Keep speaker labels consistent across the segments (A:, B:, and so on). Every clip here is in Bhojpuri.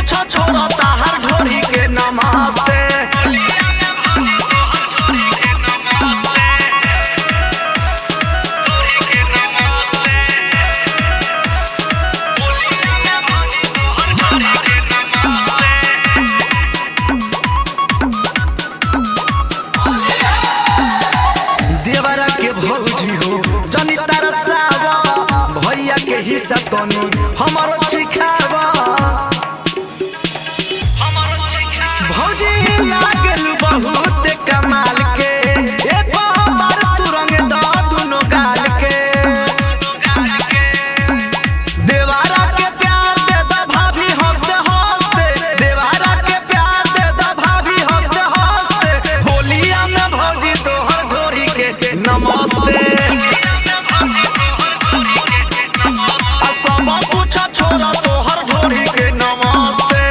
A: पूछो छोड़ो ताहर ढोरी के नमस्ते। देवरा के भौजी हो जनी तरसावा, भैया के हिस्सा तनी हमरो छिखावा। भौजी लागल बहुत कमाल के, एक बार तू रंग द दुनो गाल के। देवरा के प्यार दे द भाभी हंसते हंसते, देवरा के प्यार दे द भाभी हंसते हंसते। होलिया में भौजी तोहर ढोरी के नमस्ते। सब कुछ छोड़ा तोहर ढोरी के नमस्ते।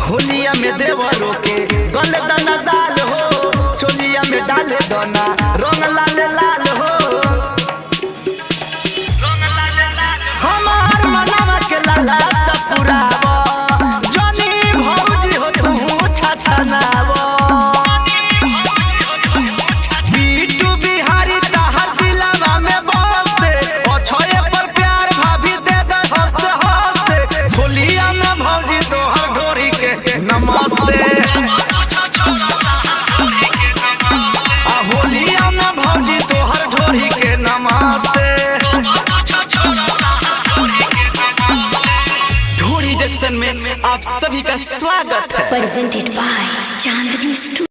A: होलिया में देवरों के गले दाना दाल हो, चोलिया में डाले दाना रंग लाल लाल हो। हमार मनवा के लाला सपुरावा, जनी भौजी हो तू छछनावा। बीटू बिहारी ताहर दिलवा में बसते, अछये पर प्यार भाभी दे दे हंसते हंसते। होलिया में भौजी तोहर ढोरी के नमस्ते। होलिया में भौजी तोहर ढोरी के नमस्ते। ढोरी जंक्शन में आप सभी का स्वागत है।
B: Presented by Chandni Studio.